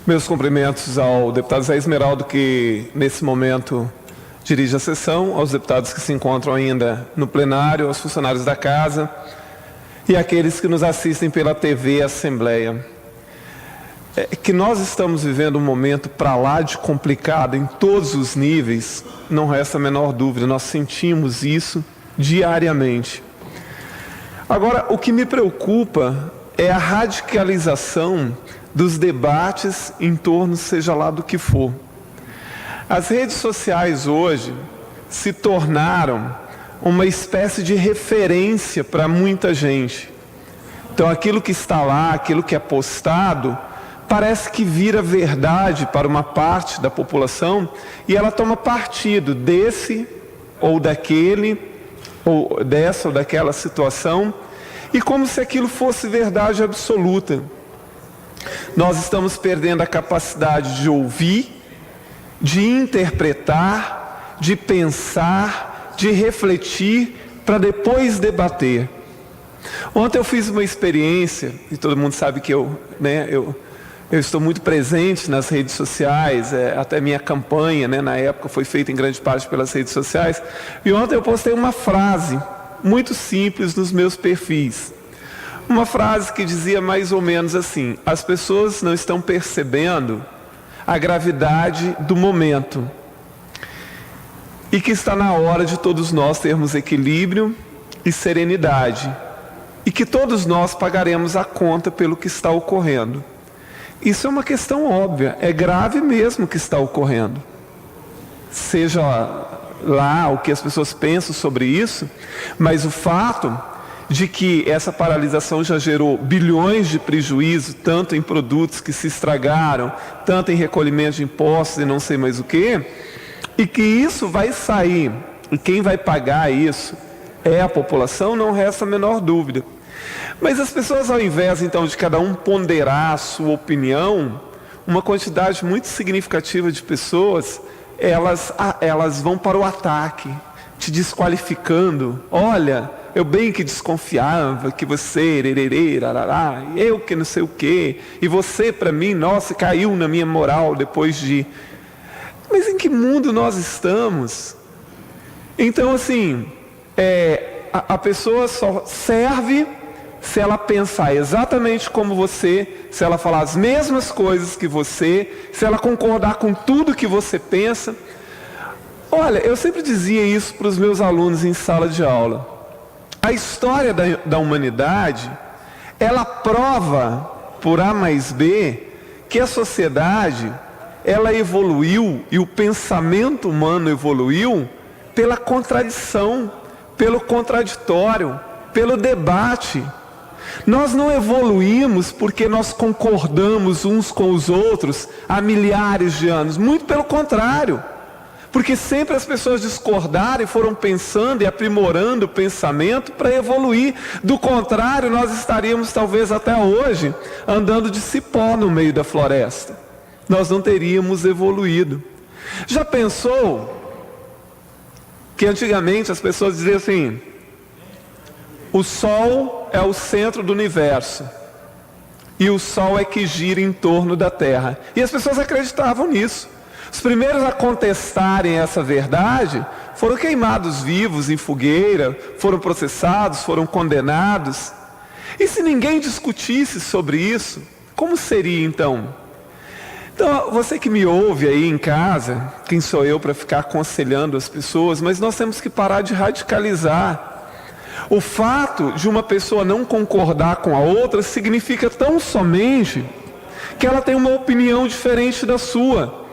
Meus cumprimentos ao deputado Zé Esmeraldo, que nesse momento dirige a sessão, aos deputados que se encontram ainda no plenário, aos funcionários da casa e àqueles que nos assistem pela TV Assembleia. Que nós estamos vivendo um momento para lá de complicado em todos os níveis, não resta a menor dúvida, nós sentimos isso diariamente. Agora, o que me preocupa é a radicalização dos debates em torno, seja lá do que for. As redes sociais hoje se tornaram uma espécie de referência para muita gente. Então, aquilo que está lá, aquilo que é postado, parece que vira verdade para uma parte da população e ela toma partido desse ou daquele, ou dessa ou daquela situação, e como se aquilo fosse verdade absoluta. Nós estamos perdendo a capacidade de ouvir, de interpretar, de pensar, de refletir, para depois debater. Ontem eu fiz uma experiência, e todo mundo sabe que eu estou muito presente nas redes sociais, até minha campanha, na época, foi feita em grande parte pelas redes sociais, e ontem eu postei uma frase muito simples nos meus perfis. Uma frase que dizia mais ou menos assim: as pessoas não estão percebendo a gravidade do momento e que está na hora de todos nós termos equilíbrio e serenidade e que todos nós pagaremos a conta pelo que está ocorrendo. Isso é uma questão óbvia, é grave mesmo o que está ocorrendo. Seja lá o que as pessoas pensam sobre isso, mas o fato de que essa paralisação já gerou bilhões de prejuízo, tanto em produtos que se estragaram, tanto em recolhimento de impostos e não sei mais o quê, e que isso vai sair, e quem vai pagar isso é a população, não resta a menor dúvida. Mas as pessoas, ao invés então de cada um ponderar a sua opinião, uma quantidade muito significativa de pessoas, elas vão para o ataque, te desqualificando. Olha, eu bem que desconfiava que você, eu que não sei o quê, e você para mim, nossa, caiu na minha moral depois de... Mas em que mundo nós estamos? Então assim, a pessoa só serve se ela pensar exatamente como você, se ela falar as mesmas coisas que você, se ela concordar com tudo que você pensa. Olha, eu sempre dizia isso para os meus alunos em sala de aula. A história da humanidade, ela prova, por A mais B, que a sociedade, ela evoluiu e o pensamento humano evoluiu pela contradição, pelo contraditório, pelo debate. Nós não evoluímos porque nós concordamos uns com os outros há milhares de anos, muito pelo contrário. Porque sempre as pessoas discordaram e foram pensando e aprimorando o pensamento para evoluir. Do contrário, nós estaríamos talvez até hoje andando de cipó no meio da floresta. Nós não teríamos evoluído. Já pensou que antigamente as pessoas diziam assim: o Sol é o centro do universo e o Sol é que gira em torno da Terra. E as pessoas acreditavam nisso. Os primeiros a contestarem essa verdade foram queimados vivos em fogueira, foram processados, foram condenados. E se ninguém discutisse sobre isso, como seria então? Então, você que me ouve aí em casa, quem sou eu para ficar aconselhando as pessoas, mas nós temos que parar de radicalizar. O fato de uma pessoa não concordar com a outra significa tão somente que ela tem uma opinião diferente da sua.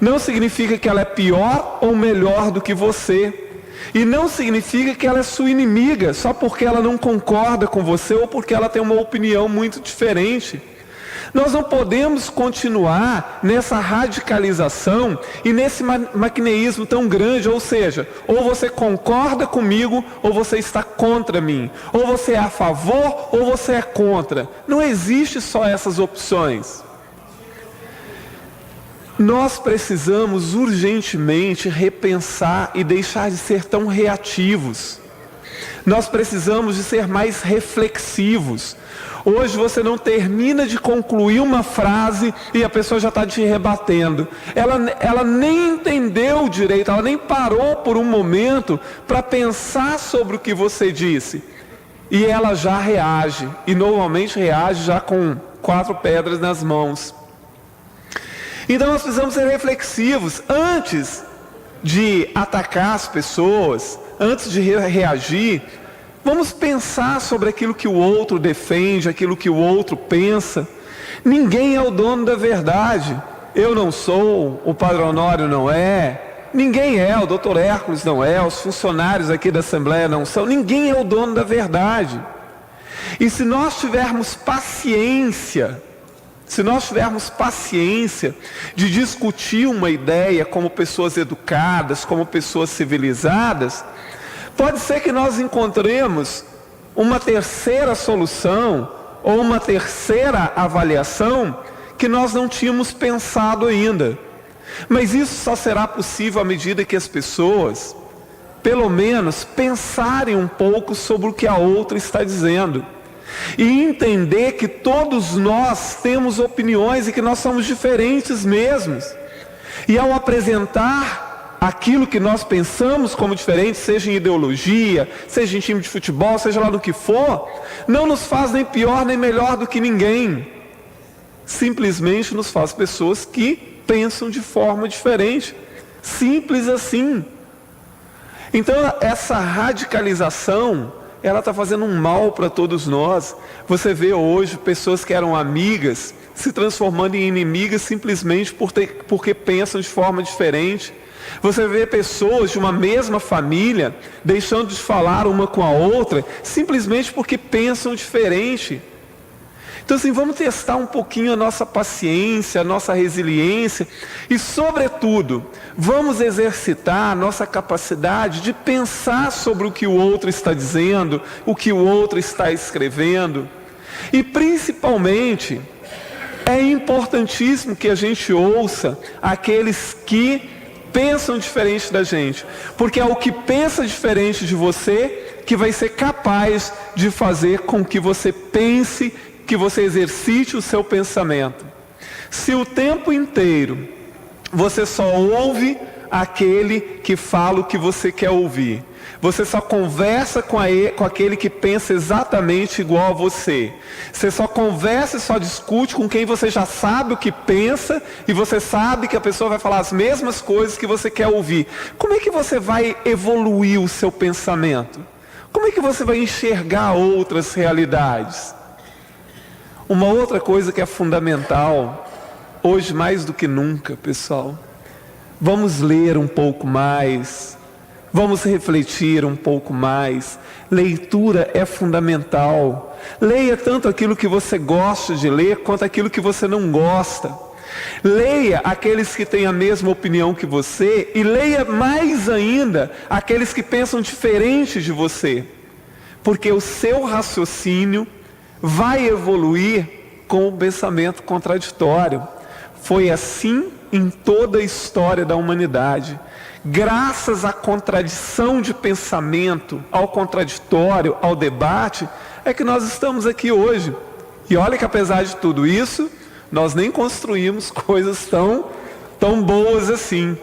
Não significa que ela é pior ou melhor do que você. E não significa que ela é sua inimiga, só porque ela não concorda com você ou porque ela tem uma opinião muito diferente. Nós não podemos continuar nessa radicalização e nesse maquineísmo tão grande, ou seja, ou você concorda comigo ou você está contra mim, ou você é a favor ou você é contra. Não existe só essas opções. Nós precisamos urgentemente repensar e deixar de ser tão reativos. Nós precisamos de ser mais reflexivos. Hoje você não termina de concluir uma frase e a pessoa já está te rebatendo. Ela nem entendeu direito, ela nem parou por um momento para pensar sobre o que você disse. E ela já reage, e normalmente reage já com 4 pedras nas mãos. Então nós precisamos ser reflexivos antes de atacar as pessoas, antes de reagir. Vamos pensar sobre aquilo que o outro defende, aquilo que o outro pensa. Ninguém é o dono da verdade. Eu não sou, o Padre Honório não é, ninguém é, o Dr. Hércules não é, os funcionários aqui da Assembleia não são, ninguém é o dono da verdade. E se nós tivermos paciência, de discutir uma ideia como pessoas educadas, como pessoas civilizadas, pode ser que nós encontremos uma terceira solução ou uma terceira avaliação que nós não tínhamos pensado ainda. Mas isso só será possível à medida que as pessoas, pelo menos, pensarem um pouco sobre o que a outra está dizendo. E entender que todos nós temos opiniões e que nós somos diferentes mesmos. E ao apresentar aquilo que nós pensamos como diferente, seja em ideologia, seja em time de futebol, seja lá do que for, não nos faz nem pior nem melhor do que ninguém. Simplesmente nos faz pessoas que pensam de forma diferente. Simples assim. Então essa radicalização, ela está fazendo um mal para todos nós. Você vê hoje pessoas que eram amigas se transformando em inimigas simplesmente porque pensam de forma diferente. Você vê pessoas de uma mesma família deixando de falar uma com a outra simplesmente porque pensam diferente. Então assim, vamos testar um pouquinho a nossa paciência, a nossa resiliência e, sobretudo, vamos exercitar a nossa capacidade de pensar sobre o que o outro está dizendo, o que o outro está escrevendo. E, principalmente, é importantíssimo que a gente ouça aqueles que pensam diferente da gente, porque é o que pensa diferente de você que vai ser capaz de fazer com que você pense, que você exercite o seu pensamento. Se o tempo inteiro você só ouve aquele que fala o que você quer ouvir, você só conversa com aquele que pensa exatamente igual a você, você só conversa e só discute com quem você já sabe o que pensa, e você sabe que a pessoa vai falar as mesmas coisas que você quer ouvir, como é que você vai evoluir o seu pensamento? Como é que você vai enxergar outras realidades? Uma outra coisa que é fundamental, hoje mais do que nunca, pessoal, vamos ler um pouco mais, vamos refletir um pouco mais. Leitura é fundamental. Leia tanto aquilo que você gosta de ler, quanto aquilo que você não gosta. Leia aqueles que têm a mesma opinião que você, e leia mais ainda aqueles que pensam diferente de você, porque o seu raciocínio vai evoluir com o pensamento contraditório. Foi assim em toda a história da humanidade. Graças à contradição de pensamento, ao contraditório, ao debate, é que nós estamos aqui hoje. E olha que apesar de tudo isso, nós nem construímos coisas tão boas assim.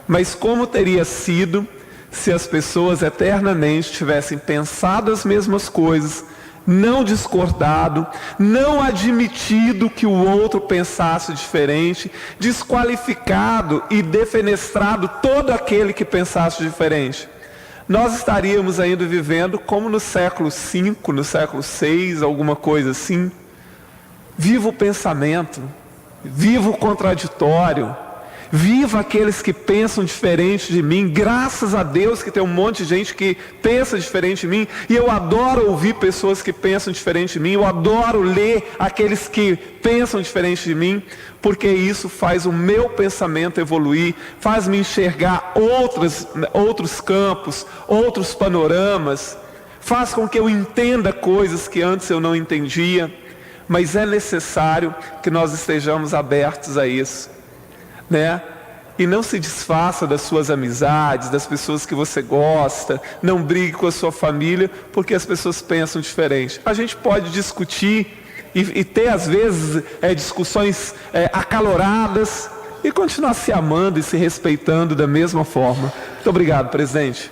Mas como teria sido se as pessoas eternamente tivessem pensado as mesmas coisas, não discordado, não admitido que o outro pensasse diferente, desqualificado e defenestrado todo aquele que pensasse diferente? Nós estaríamos ainda vivendo como no século V, no século VI, alguma coisa assim. Viva o pensamento, viva o contraditório, viva aqueles que pensam diferente de mim. Graças a Deus que tem um monte de gente que pensa diferente de mim, e eu adoro ouvir pessoas que pensam diferente de mim, eu adoro ler aqueles que pensam diferente de mim, porque isso faz o meu pensamento evoluir, faz-me enxergar outros campos, outros panoramas, faz com que eu entenda coisas que antes eu não entendia. Mas é necessário que nós estejamos abertos a isso, né? E não se desfaça das suas amizades, das pessoas que você gosta. Não brigue com a sua família, porque as pessoas pensam diferente. A gente pode discutir e ter, às vezes, discussões acaloradas e continuar se amando e se respeitando da mesma forma. Muito obrigado, presidente.